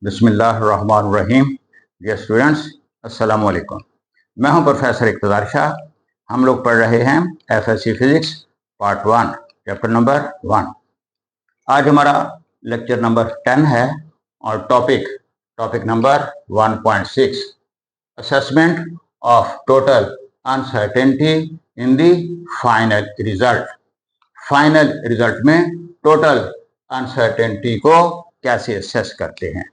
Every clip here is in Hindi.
बिस्मिल्लाहिर्रहमानिर्रहीम। डियर स्टूडेंट्स, अस्सलाम वालेकुम। मैं हूं प्रोफेसर इक़्तिदार शाह। हम लोग पढ़ रहे हैं FSc physics part 1 chapter number 1। आज हमारा लेक्चर नंबर 10 है और topic number 1.6 assessment of total uncertainty in the final result. Final result में टोटल अनसर्टेनिटी को कैसे असेस करते हैं।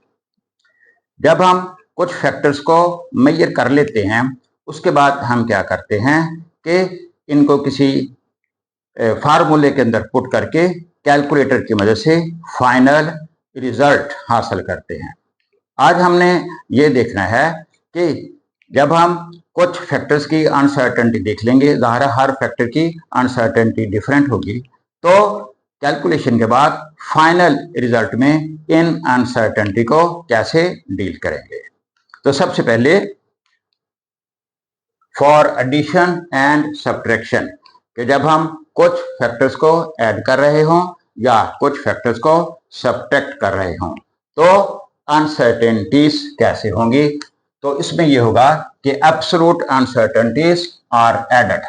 जब हम कुछ फैक्टर्स को मेजर कर लेते हैं उसके बाद हम क्या करते हैं कि इनको किसी फार्मूले के अंदर पुट करके कैलकुलेटर की मदद से फाइनल रिजल्ट हासिल करते हैं। आज हमने ये देखना है कि जब हम कुछ फैक्टर्स की अनसर्टेनिटी देख लेंगे, ज़ाहिर है हर फैक्टर की अनसर्टेनिटी डिफरेंट होगी, तो कैलकुलेशन के बाद फाइनल रिजल्ट में इन अनसर्टेनिटी को कैसे डील करेंगे। तो सबसे पहले फॉर एडिशन एंड सब्ट्रैक्शन, कि जब हम कुछ फैक्टर्स को ऐड कर रहे हों या कुछ फैक्टर्स को सब्ट्रैक्ट कर रहे हों तो अनसर्टेनिटीज कैसे होंगी। तो इसमें यह होगा कि एब्सोल्यूट अनसर्टेनिटीज आर एडेड।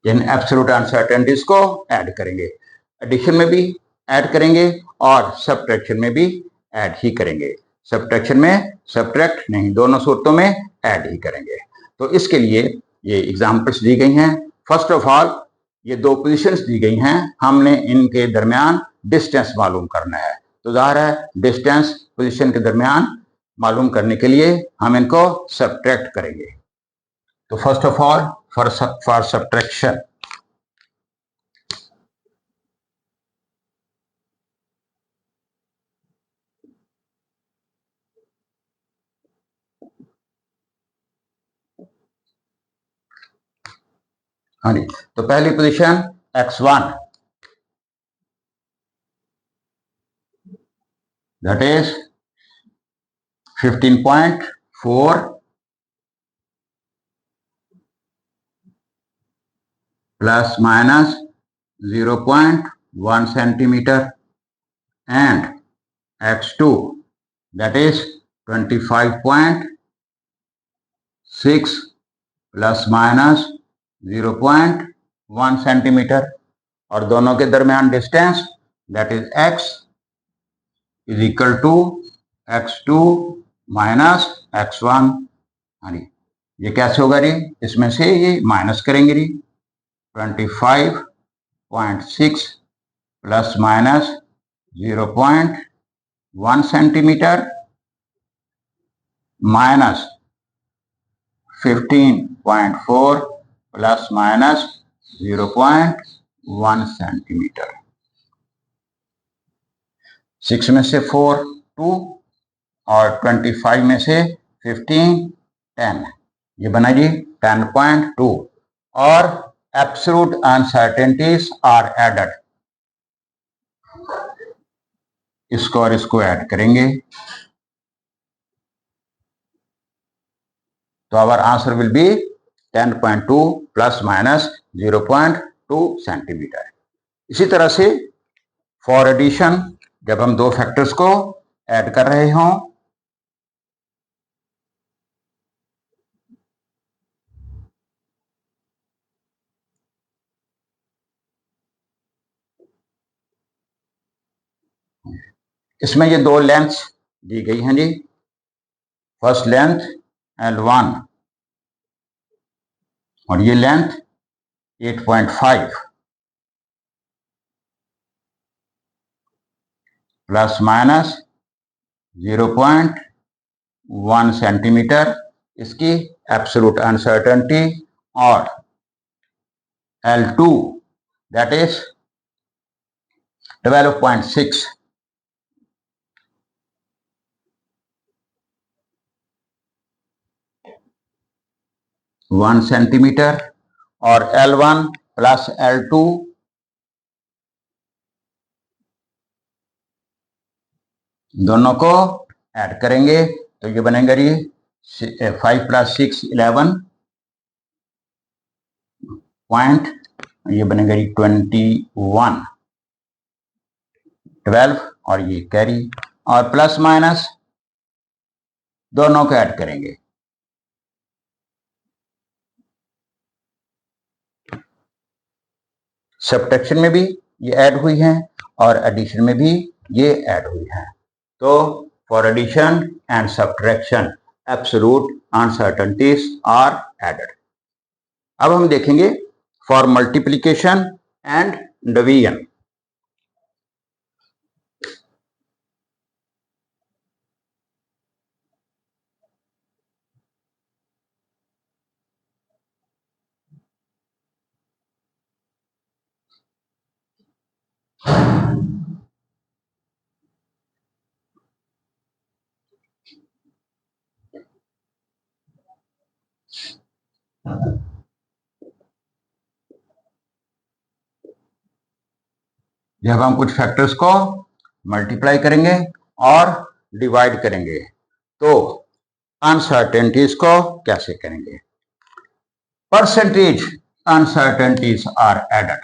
इन एब्सोल्यूट अनसर्टेनिटीज को ऐड करेंगे, एडिशन में भी ऐड करेंगे और सब्ट्रैक्शन में भी ऐड ही करेंगे। सब्ट्रैक्शन में सब्ट्रैक्ट नहीं, दोनों सूरतों में ऐड ही करेंगे। तो इसके लिए ये एग्जांपल्स दी गई हैं। फर्स्ट ऑफ ऑल ये दो पोजीशंस दी गई हैं, हमने इनके दरमियान डिस्टेंस मालूम करना है। तो ज़ाहिर है डिस्टेंस पोजीशन के दरमियान मालूम करने के लिए हम इनको सब्ट्रैक्ट करेंगे। तो first of all for subtraction, हाँ जी, तो पहली position x1 that is 15.4 plus minus 0.1 centimeter and x2 that is 25.6 plus minus 0.1 centimeter और दोनों के दरमियान distance that is x is equal to x2 minus x1। हाँ जी, ये कैसे होगा जी, इसमें से ये माइनस करेंगे जी। 25.6 plus minus 0.1 centimetre minus 15.4 plus minus 0.1 centimetre. 6 में से 4 2 और 25 में से 15 10, ये बना जी 10.2 और एब्सोल्यूट अनसर्टेनिटीज आर एडेड। इसको और इसको ऐड करेंगे तो our answer will be 10.2 plus minus 0.2 centimetre. इसी तरह से फॉर एडिशन, जब हम दो फैक्टर्स को ऐड कर रहे हों इसमें ये दो लेंथ्स दी गई हैं जी। फर्स्ट लेंथ L1 और ये लेंथ 8.5 प्लस माइनस 0.1 सेंटीमीटर इसकी एब्सोल्यूट अनसर्टेनिटी और L2 दैट इज 12.6 1 सेंटीमीटर और L1 प्लस L2 दोनों को ऐड करेंगे तो ये बनेगा जी 5 प्लस 6 11.5 ये बनेगा 21, 12 और ये कैरी, और प्लस माइनस दोनों को ऐड करेंगे। सब्ट्रैक्शन में भी ये ऐड हुई है और एडिशन में भी ये ऐड हुई है। तो for addition and subtraction absolute uncertainties are added. अब हम देखेंगे फॉर मल्टीप्लिकेशन एंड डिवीजन। जब हम कुछ फैक्टर्स को मल्टीप्लाई करेंगे और डिवाइड करेंगे तो अनसर्टेनिटीज को कैसे करेंगे? Percentage uncertainties are added.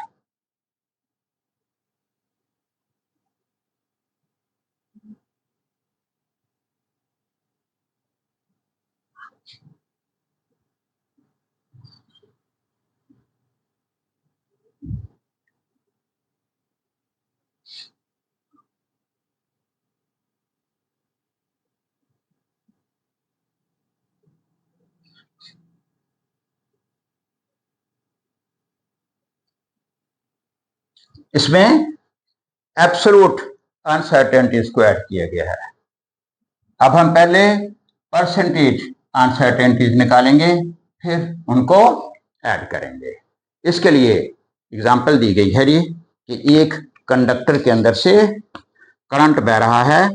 इसमें एब्सोल्यूट अनसर्टेनिटीज को ऐड किया गया है। अब हम पहले परसेंटेज अनसर्टेनिटीज निकालेंगे, फिर उनको ऐड करेंगे। इसके लिए एग्जांपल दी गई है जी कि एक कंडक्टर के अंदर से करंट बह रहा है,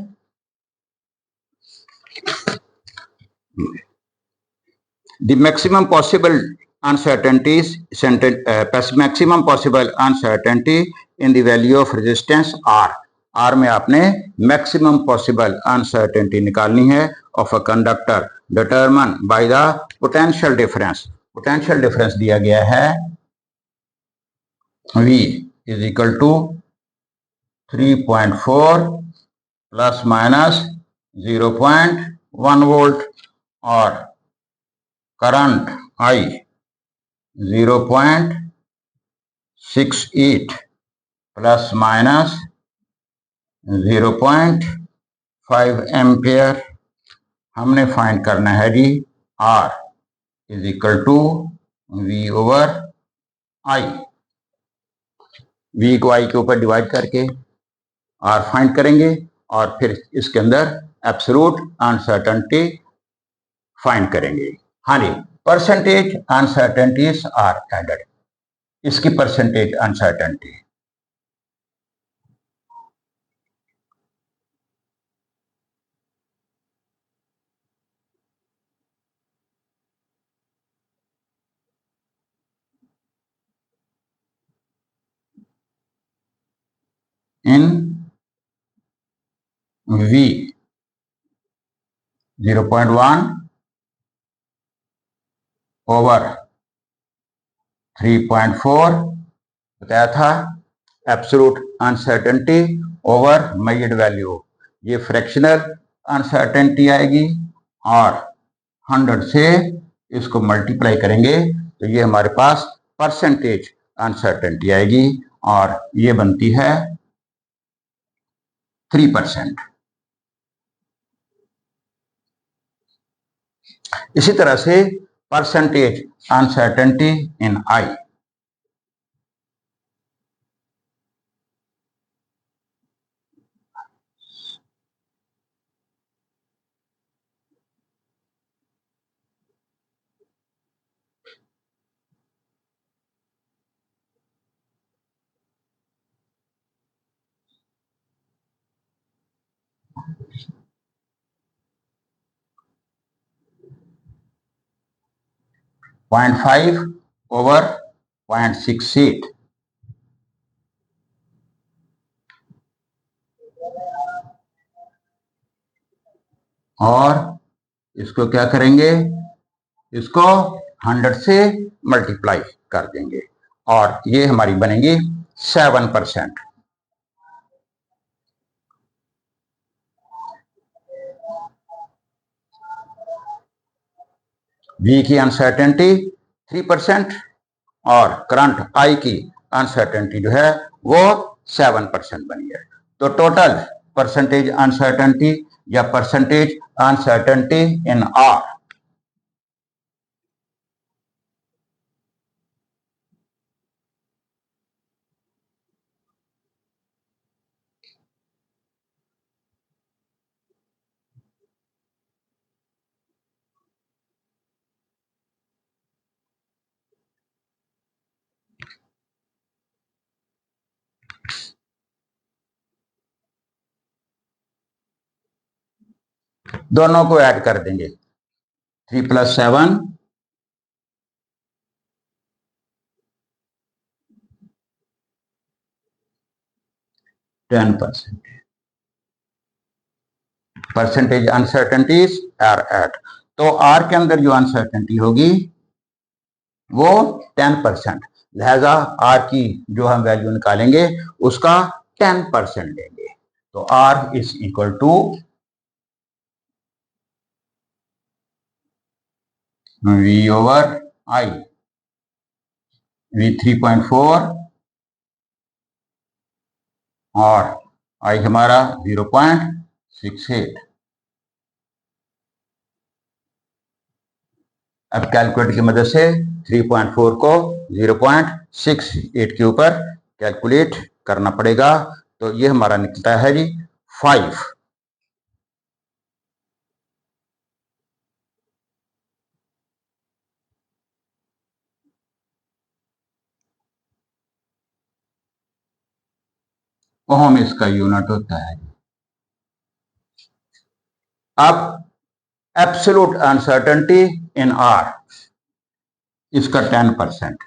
the maximum possible uncertainties maximum possible uncertainty in the value of resistance R। R में आपने maximum possible uncertainty निकालनी है of a conductor determined by the potential difference। potential difference दिया गया है V is equal to 3.4 plus minus 0.1 volt और current I 0.68 plus minus 0.5 ampere. हमने फाइंड करना है जी R is equal to V over I। V को I के ऊपर डिवाइड करके R फाइंड करेंगे और फिर इसके अंदर एब्सोल्यूट अनसर्टेनिटी फाइंड करेंगे। हाँ जी, परसेंटेज अनसर्टेनिटीज आर एडेड। इसकी परसेंटेज अनसर्टेनिटी इन V 0.1 ओवर 3.4 बताया था। Absolute uncertainty over measured value, ये फ्रैक्शनल अनसर्टेनिटी आएगी और 100 से इसको मल्टीप्लाई करेंगे तो ये हमारे पास परसेंटेज अनसर्टेनिटी आएगी और ये बनती है 3%। इसी तरह से percentage uncertainty in I 0.5 over 0.68 और इसको क्या करेंगे, इसको 100 से मल्टीप्लाई कर देंगे और ये हमारी बनेगी 7%। V की अनसर्टेनिटी 3% और करंट I की अनसर्टेनिटी जो है वो 7% बनी है। तो टोटल परसेंटेज अनसर्टेनिटी या परसेंटेज अनसर्टेनिटी इन R दोनों को ऐड कर देंगे। 3 + 7 10%। परसेंटेज अनसर्टेनिटीज आर एट, तो आर के अंदर जो अनसर्टेनिटी होगी वो 10%, लिहाजा आर की जो हम वैल्यू निकालेंगे उसका 10% लेंगे। तो R is equal to V over I, V 3.4 और I हमारा 0.68। अब कैलकुलेटर की मदद से 3.4 को 0.68 के ऊपर कैलकुलेट करना पड़ेगा। तो ये हमारा निकलता है जी 5। ओम इसका यूनिट होता है। अब एब्सोल्यूट अनसर्टेनिटी इन आर, इसका 10%।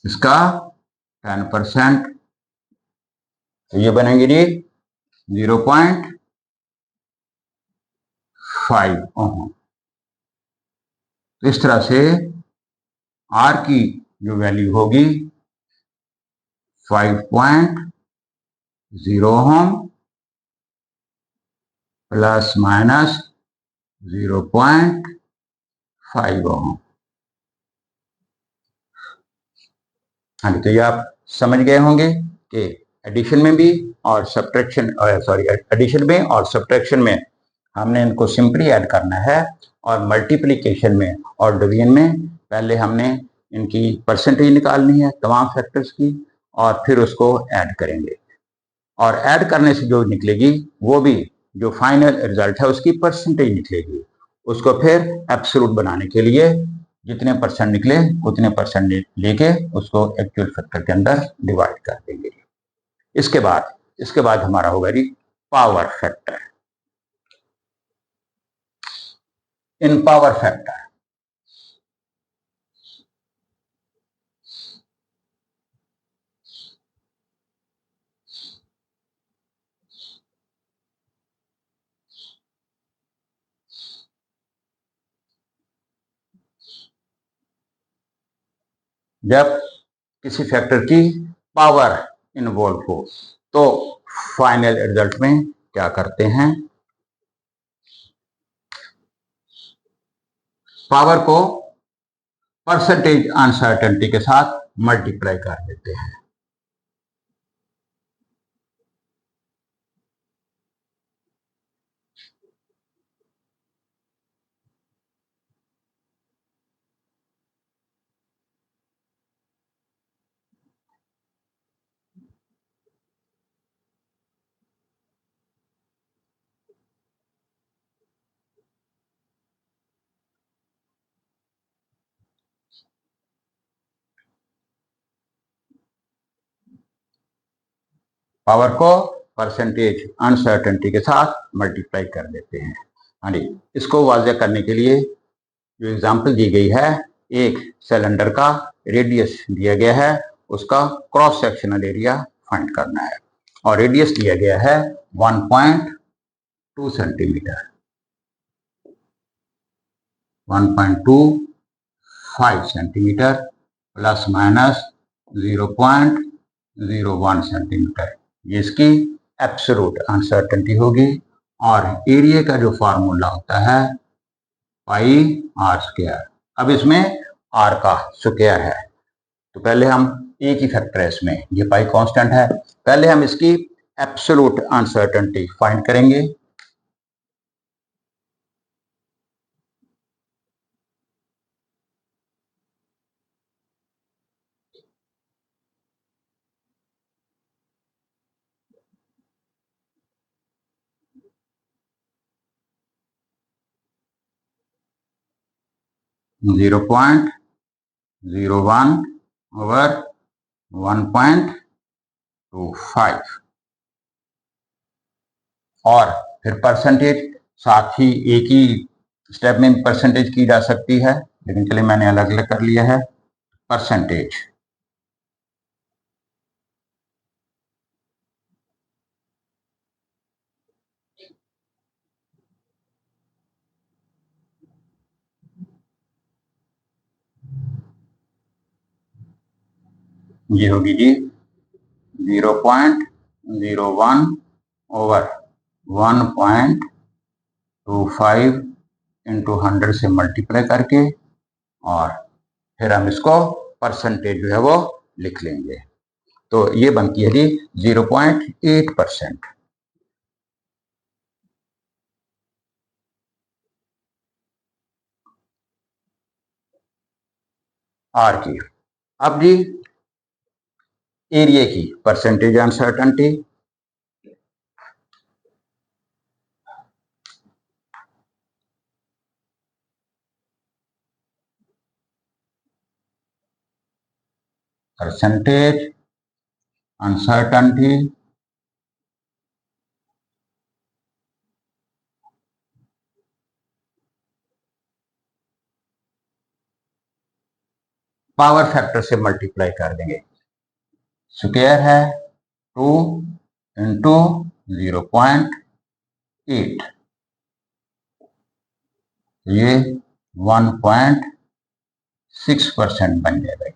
इसका 10%, तो ये बनेंगे जी 0.5 ओम। तो इस तरह से आर की जो वैल्यू होगी 5.0 ओम प्लस माइनस 0.5 ओम। हाँ, तो ये आप समझ गए होंगे कि एडिशन में भी और सब्ट्रैक्शन, एडिशन में और सब्ट्रैक्शन में हमने इनको सिंपली ऐड करना है, और मल्टीप्लिकेशन में और डिवीजन में पहले हमने इनकी परसेंटेज निकालनी है तमाम फैक्टर्स की, और फिर उसको ऐड करेंगे। और ऐड करने से जो निकलेगी वो भी जो फाइनल रिजल्ट है उसकी परसेंटेज निकलेगी। उसको फिर एब्सोल्यूट बनाने के लिए जितने परसेंट निकले उतने परसेंट लेके उसको एक्चुअल फैक्टर के अंदर डिवाइड कर देंगे। इसके बाद हमारा होगा जी पावर फैक्टर। इन पावर फैक्टर जब किसी फैक्टर की पावर इन्वॉल्व हो तो फाइनल रिजल्ट में क्या करते हैं, पावर को परसेंटेज अनसर्टेनिटी के साथ मल्टीप्लाई कर देते हैं। पावर को परसेंटेज अनसर्टेनिटी के साथ मल्टीप्लाई कर देते हैं। हाँ जी, इसको वाज़ेह करने के लिए जो एग्जाम्पल दी गई है, एक सिलेंडर का रेडियस दिया गया है, उसका क्रॉस सेक्शनल एरिया फाइंड करना है और रेडियस दिया गया है 1.2 centimetre, 1.25 centimetre plus minus 0.01 centimetre, ये इसकी एब्सोल्यूट अनसर्टेनिटी होगी। और एरिया का जो फार्मूला होता है पाई आर स्क्वायर। अब इसमें आर का स्क्वायर है, तो पहले हम एक ही फैक्टर है इसमें, ये पाई कांस्टेंट है, पहले हम इसकी एब्सोल्यूट अनसर्टेनिटी फाइंड करेंगे। जीरो पॉइंट 01 ओवर 1.25 और फिर परसेंटेज, साथ ही एक ही स्टेप में परसेंटेज की जा सकती है, लेकिन चलिए मैंने अलग अलग कर लिया है। परसेंटेज ये होगी जी 0.01 ओवर 1.25 इंटू 100 से मल्टीप्लाई करके और फिर हम इसको परसेंटेज जो है वो लिख लेंगे। तो ये बनती है जी 0.8%। आर की। अब जी एरिया की percentage uncertainty, percentage uncertainty power factor से मल्टीप्लाई कर देंगे। स्क्वायर है 2 इंटू 0.8, ये 1.6% बन जाएगा।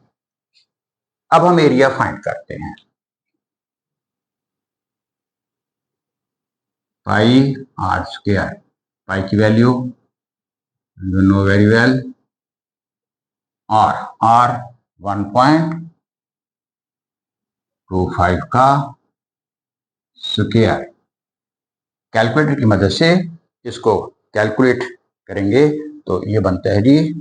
अब हम एरिया फाइंड करते हैं। पाई आर स्क्वायर, पाई की वैल्यू नो वेरी वेल, और आर 1.25 का स्क्वायर। कैलकुलेटर की मदद से इसको कैलकुलेट करेंगे तो ये बनता है जी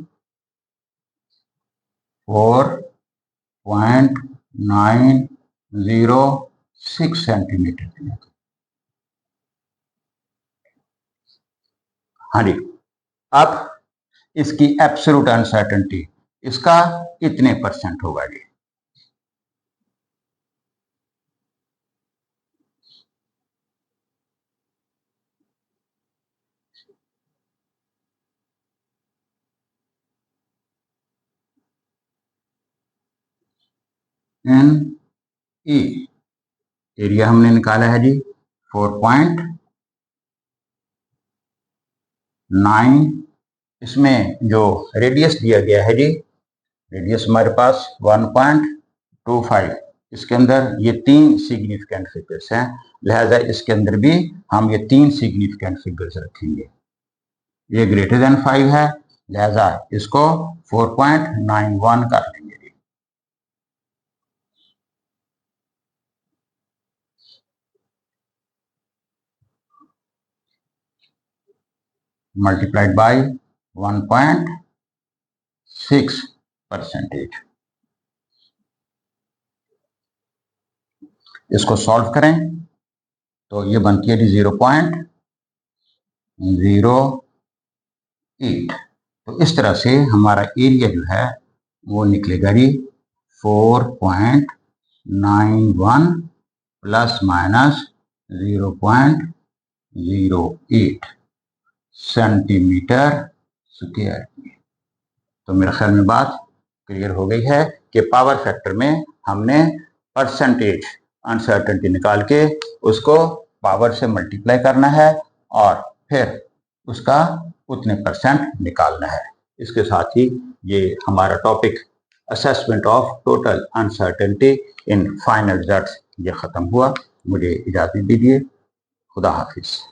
4.906 सेंटीमीटर। हाँ जी, अब इसकी एब्सोल्यूट अनसर्टेनिटी, इसका कितने परसेंट होगा जी? एन ई एरिया हमने निकाला है जी 4.9, इसमें जो रेडियस दिया गया है जी, रेडियस हमारे पास 1.25, इसके अंदर ये 3 सिग्निफिकेंट फिगर्स हैं, लिहाजा इसके अंदर भी हम ये 3 सिग्निफिकेंट फिगर्स रखेंगे। ये ग्रेटर देन 5 है, लिहाजा इसको 4.91 कर देंगे। Multiplied by 1.6%। इसको सॉल्व करें तो ये बनती है 0.08। तो इस तरह से हमारा एरिया जो है वो निकलेगा जी 4.91 प्लस माइनस 0.08 सेंटीमीटर स्क्वायर की। तो मेरे ख्याल में बात क्लियर हो गई है कि पावर फैक्टर में हमने परसेंटेज अनसर्टेनिटी निकाल के उसको पावर से मल्टीप्लाई करना है और फिर उसका उतने परसेंट निकालना है। इसके साथ ही ये हमारा topic assessment of total uncertainty in final results ये खत्म हुआ। मुझे इजाजत दीजिए। खुदा हाफिज।